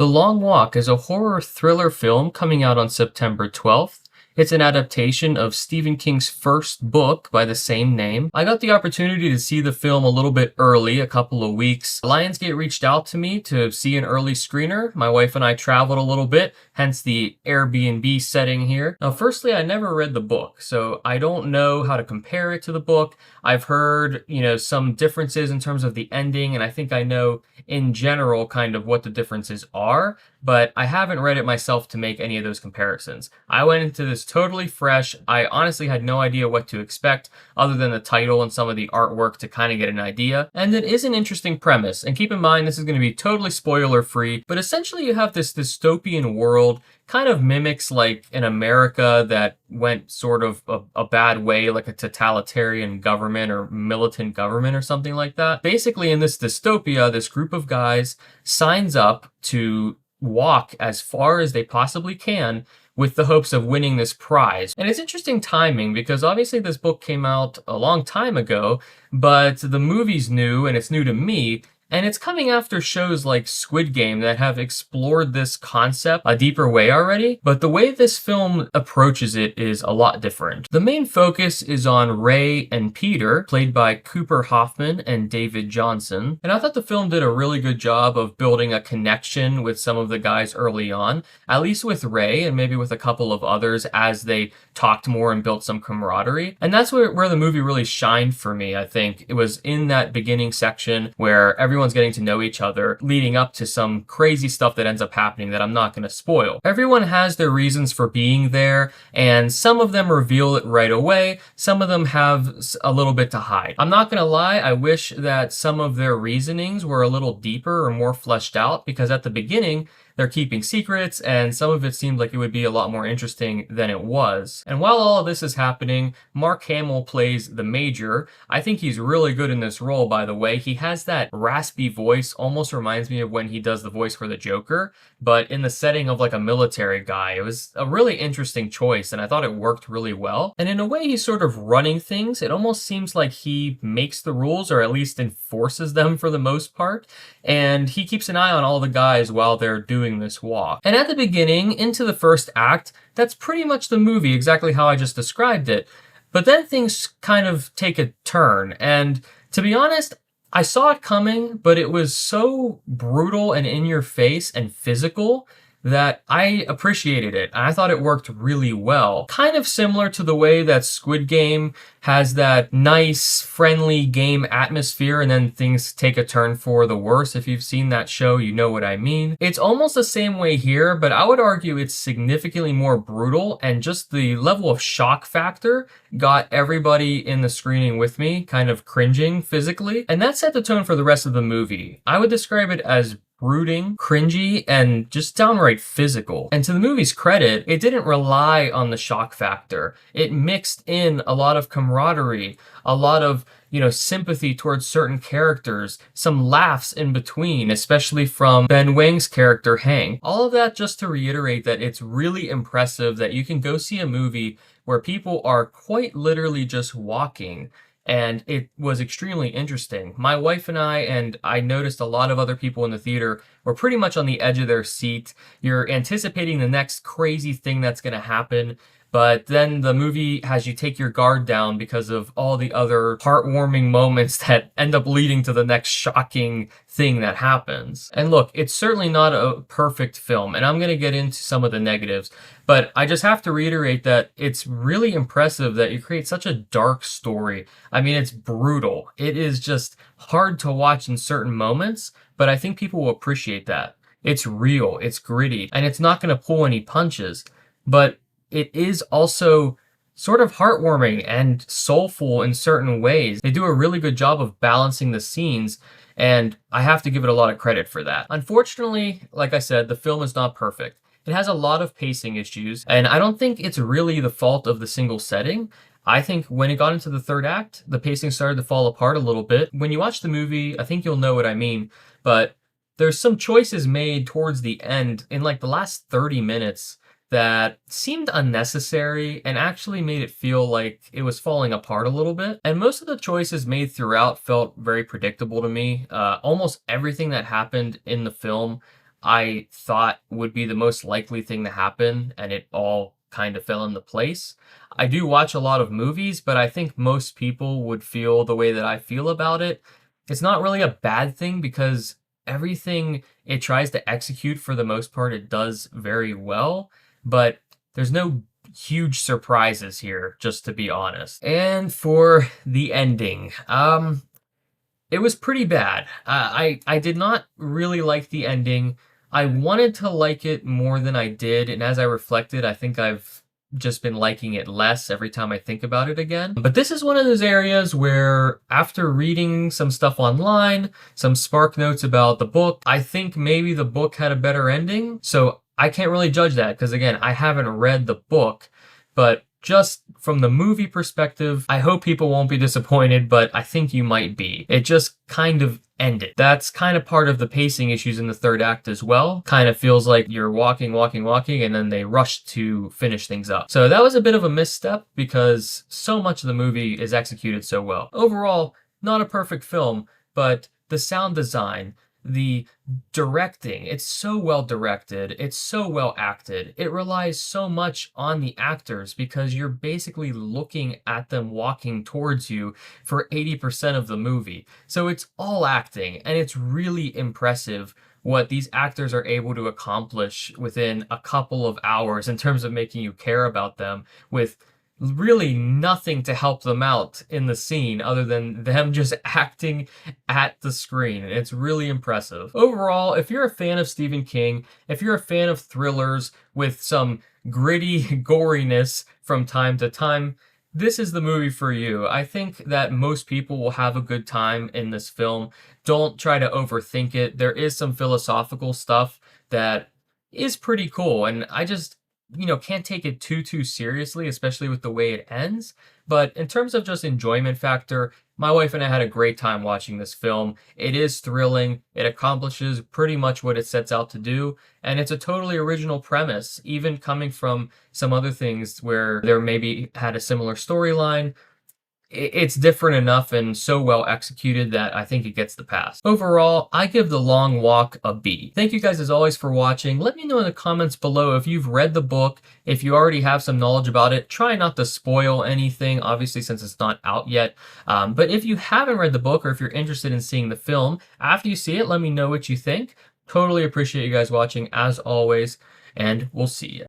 The Long Walk is a horror thriller film coming out on September 12th. It's an adaptation of Stephen King's first book by the same name. I got the opportunity to see the film a little bit early, a couple of weeks. Lionsgate reached out to me to see an early screener. My wife and I traveled a little bit, hence the Airbnb setting here. Now, firstly, I never read the book, so I don't know how to compare it to the book. I've heard, some differences in terms of the ending, and I think I know in general kind of what the differences are, but I haven't read it myself to make any of those comparisons. I went into this totally fresh. I honestly had no idea what to expect other than the title and some of the artwork to kind of get an idea. And it is an interesting premise. And keep in mind, this is going to be totally spoiler free, but essentially you have this dystopian world, kind of mimics like an America that went sort of a bad way, like a totalitarian government or militant government or something like that. Basically, in this dystopia, this group of guys signs up to walk as far as they possibly can with the hopes of winning this prize. And it's interesting timing because obviously this book came out a long time ago, but the movie's new and it's new to me. And it's coming after shows like Squid Game that have explored this concept a deeper way already, but the way this film approaches it is a lot different. The main focus is on Ray and Peter, played by Cooper Hoffman and David Johnson. And I thought the film did a really good job of building a connection with some of the guys early on, at least with Ray and maybe with a couple of others as they talked more and built some camaraderie. And that's where the movie really shined for me, I think. It was in that beginning section where everyone's getting to know each other, leading up to some crazy stuff that ends up happening that I'm not going to spoil. Everyone has their reasons for being there, and some of them reveal it right away. Some of them have a little bit to hide. I'm not going to lie, I wish that some of their reasonings were a little deeper or more fleshed out, because at the beginning, they're keeping secrets, and some of it seemed like it would be a lot more interesting than it was. And while all of this is happening, Mark Hamill plays the Major. I think he's really good in this role, by the way. He has that raspy voice, almost reminds me of when he does the voice for the Joker, but in the setting of like a military guy. It was a really interesting choice, and I thought it worked really well. And in a way, he's sort of running things. It almost seems like he makes the rules, or at least enforces them for the most part, and he keeps an eye on all the guys while they're doing this walk. And at the beginning, into the first act, that's pretty much the movie, exactly how I just described it. But then things kind of take a turn, and to be honest, I saw it coming, but it was so brutal and in your face and physical that I appreciated it. I thought it worked really well. Kind of similar to the way that Squid Game has that nice, friendly game atmosphere, and then things take a turn for the worse. If you've seen that show, you know what I mean. It's almost the same way here, but I would argue it's significantly more brutal, and just the level of shock factor got everybody in the screening with me kind of cringing physically, and that set the tone for the rest of the movie. I would describe it as brooding, cringy, and just downright physical. And to the movie's credit, it didn't rely on the shock factor. It mixed in a lot of camaraderie, a lot of, sympathy towards certain characters, some laughs in between, especially from Ben Wang's character, Hank. All of that just to reiterate that it's really impressive that you can go see a movie where people are quite literally just walking. And it was extremely interesting. My wife and I noticed a lot of other people in the theater were pretty much on the edge of their seat. You're anticipating the next crazy thing that's going to happen, but then the movie has you take your guard down because of all the other heartwarming moments that end up leading to the next shocking thing that happens. And look, it's certainly not a perfect film, and I'm going to get into some of the negatives, but I just have to reiterate that it's really impressive that you create such a dark story. I mean, it's brutal. It is just hard to watch in certain moments, but I think people will appreciate that. It's real, it's gritty, and it's not going to pull any punches, but it is also sort of heartwarming and soulful in certain ways. They do a really good job of balancing the scenes, and I have to give it a lot of credit for that. Unfortunately, like I said, the film is not perfect. It has a lot of pacing issues, and I don't think it's really the fault of the single setting. I think when it got into the third act, the pacing started to fall apart a little bit. When you watch the movie, I think you'll know what I mean, but there's some choices made towards the end in like the last 30 minutes that seemed unnecessary and actually made it feel like it was falling apart a little bit. And most of the choices made throughout felt very predictable to me. Almost everything that happened in the film I thought would be the most likely thing to happen, and it all kind of fell into place. I do watch a lot of movies, but I think most people would feel the way that I feel about it. It's not really a bad thing because everything it tries to execute for the most part, it does very well, but there's no huge surprises here, just to be honest. And for the ending, it was pretty bad. I did not really like the ending. I wanted to like it more than I did, and as I reflected, I think I've just been liking it less every time I think about it again. But this is one of those areas where, after reading some stuff online, some spark notes about the book, I think maybe the book had a better ending. So I can't really judge that because, again, I haven't read the book, but just from the movie perspective, I hope people won't be disappointed, but I think you might be. It just kind of ended. That's kind of part of the pacing issues in the third act as well. Kind of feels like you're walking, and then they rush to finish things up. So that was a bit of a misstep because so much of the movie is executed so well. Overall, not a perfect film, but the sound design, the directing, it's so well directed, it's so well acted. It relies so much on the actors because you're basically looking at them walking towards you for 80% of the movie. So it's all acting, and it's really impressive what these actors are able to accomplish within a couple of hours in terms of making you care about them with really nothing to help them out in the scene other than them just acting at the screen. It's really impressive. Overall, if you're a fan of Stephen King, if you're a fan of thrillers with some gritty goriness from time to time, this is the movie for you. I think that most people will have a good time in this film. Don't try to overthink it. There is some philosophical stuff that is pretty cool, and I just can't take it too seriously, especially with the way it ends. But in terms of just enjoyment factor, my wife and I had a great time watching this film. It is thrilling. It accomplishes pretty much what it sets out to do. And it's a totally original premise, even coming from some other things where there maybe had a similar storyline. It's different enough and so well executed that I think it gets the pass. Overall, I give The Long Walk a B. Thank you guys as always for watching. Let me know in the comments below if you've read the book, if you already have some knowledge about it. Try not to spoil anything, obviously, since it's not out yet. But if you haven't read the book, or if you're interested in seeing the film, after you see it, let me know what you think. Totally appreciate you guys watching as always, and we'll see you.